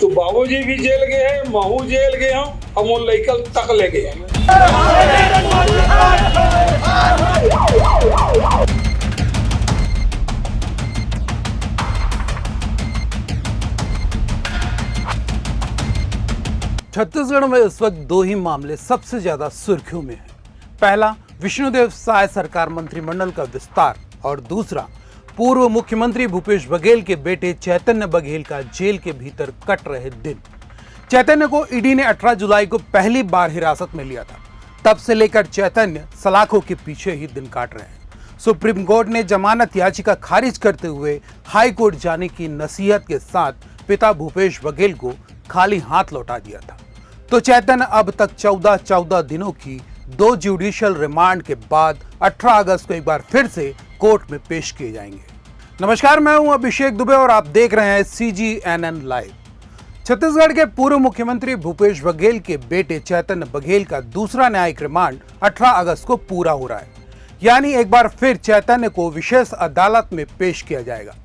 तो बाबूजी भी जेल गए हैं, महू जेल गए हम, और वो लड़कल तक ले गए हैं। छत्तीसगढ़ में इस वक्त दो ही मामले सबसे ज्यादा सुर्खियों में हैं। पहला, विष्णुदेव साय सरकार मंत्रिमंडल का विस्तार, और दूसरा, पूर्व मुख्यमंत्री भूपेश बघेल के बेटे चैतन्य बघेल का जेल के भीतर कट रहे दिन। चैतन्य को ईडी ने 18 जुलाई को पहली बार हिरासत में लिया था। तब से लेकर चैतन्य सलाखों के पीछे ही दिन काट रहे हैं। सुप्रीम कोर्ट ने जमानत याचिका खारिज करते हुए हाई कोर्ट जाने की नसीहत के साथ पिता भूपेश बघेल को खाली हाथ लौटा दिया था। तो चैतन्य अब तक 14 दिनों की 2 जुडिशियल रिमांड के बाद 18 अगस्त को एक बार फिर से कोर्ट में पेश किए जाएंगे। नमस्कार, मैं हूं अभिषेक दुबे और आप देख रहे हैं CGNN लाइव। छत्तीसगढ़ के पूर्व मुख्यमंत्री भूपेश बघेल के बेटे चैतन्य बघेल का दूसरा न्यायिक रिमांड 18 अगस्त को पूरा हो रहा है। यानी एक बार फिर चैतन्य को विशेष अदालत में पेश किया जाएगा।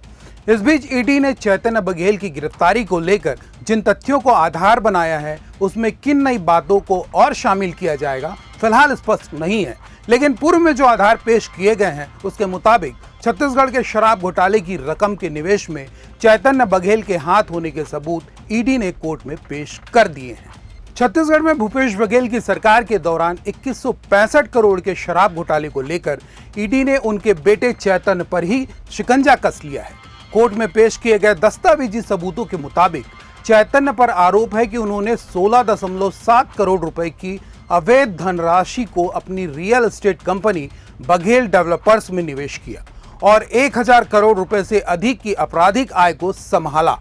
इस बीच ईडी ने चैतन्य बघेल की गिरफ्तारी को लेकर जिन तथ्यों को आधार बनाया है, उसमें किन नई बातों को और शामिल किया जाएगा फिलहाल स्पष्ट नहीं है। लेकिन पूर्व में जो आधार पेश किए गए हैं उसके मुताबिक छत्तीसगढ़ के शराब घोटाले की रकम के निवेश में चैतन्य बघेल के हाथ होने के सबूत ईडी ने कोर्ट में पेश कर दिए हैं। छत्तीसगढ़ में भूपेश बघेल की सरकार के दौरान 2165 करोड़ के शराब घोटाले को लेकर ईडी ने उनके बेटे चैतन्य पर ही शिकंजा कस लिया है। कोर्ट में पेश किए गए दस्तावेजी सबूतों के मुताबिक चैतन्य पर आरोप है कि उन्होंने 16.7 करोड़ रुपए की अवैध धनराशि को अपनी real estate company Baghel developers में निवेश किया और 1000 करोड़ रुपए से अधिक की आपराधिक आय को संभाला।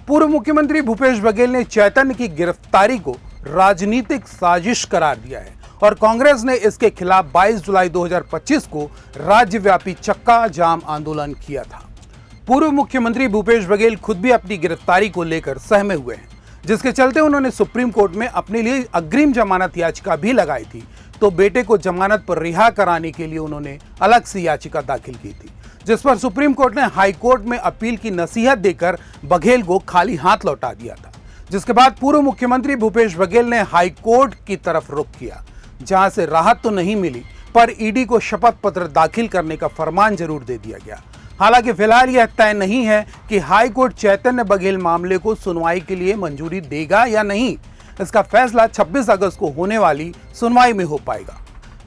पूर्व मुख्यमंत्री भूपेश बघेल ने चैतन्य की गिरफ्तारी को राजनीतिक साजिश करार दिया है और कांग्रेस ने इसके खिलाफ 22 जुलाई 2025 को राज्यव्यापी चक्का जाम आंदोलन किया था। पूर्व मुख्यमंत्री भूपेश बघेल खुद भी अपनी गिरफ्तारी को लेकर सहमे हुए हैं, जिसके चलते उन्होंने सुप्रीम कोर्ट में अपने लिए अग्रिम जमानत याचिका भी लगाई थी। तो बेटे को जमानत पर रिहा कराने के लिए उन्होंने अलग से याचिका दाखिल की थी, जिस पर सुप्रीम कोर्ट ने हाई कोर्ट में अपील की नसीहत देकर बघेल को खाली हाथ लौटा दिया था। जिसके बाद पूर्व मुख्यमंत्री भूपेश बघेल ने हाई कोर्ट की तरफ रुख किया, जहां से राहत तो नहीं मिली पर ईडी को शपथ पत्र दाखिल करने का फरमान जरूर दे दिया गया। हालांकि फिलहाल यह तय नहीं है कि हाई कोर्ट चैतन्य बघेल मामले को सुनवाई के लिए मंजूरी देगा या नहीं। इसका फैसला 26 अगस्त को होने वाली सुनवाई में हो पाएगा।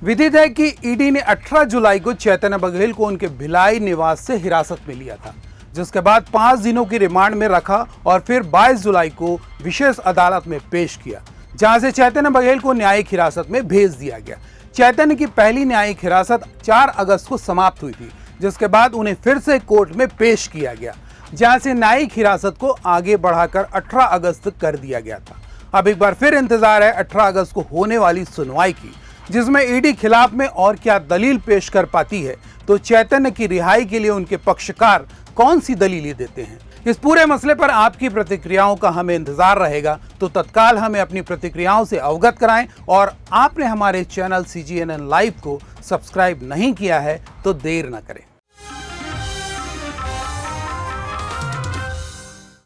विदित है कि ईडी ने 18 जुलाई को चैतन्य बघेल को उनके भिलाई निवास से हिरासत में लिया था, जिसके बाद 5 दिनों की रिमांड में रखा और फिर 22 जुलाई को विशेष अदालत में पेश किया, जहां से चैतन्य बघेल को न्यायिक हिरासत में भेज दिया गया। चैतन्य की पहली न्यायिक हिरासत 4 अगस्त को समाप्त हुई थी, जिसके बाद उन्हें फिर से कोर्ट में पेश किया गया, जहां से न्यायिक हिरासत को आगे बढ़ाकर 18 अगस्त कर दिया गया था। अब एक बार फिर इंतजार है 18 अगस्त को होने वाली सुनवाई की, जिसमें ईडी खिलाफ में और क्या दलील पेश कर पाती है, तो चैतन्य की रिहाई के लिए उनके पक्षकार कौन सी दलीलें देते हैं। इस पूरे मसले पर आपकी प्रतिक्रियाओं का हमें इंतजार रहेगा, तो तत्काल हमें अपनी प्रतिक्रियाओं से अवगत कराएं और आपने हमारे चैनल CGNN लाइव को सब्सक्राइब नहीं किया है तो देर न करें।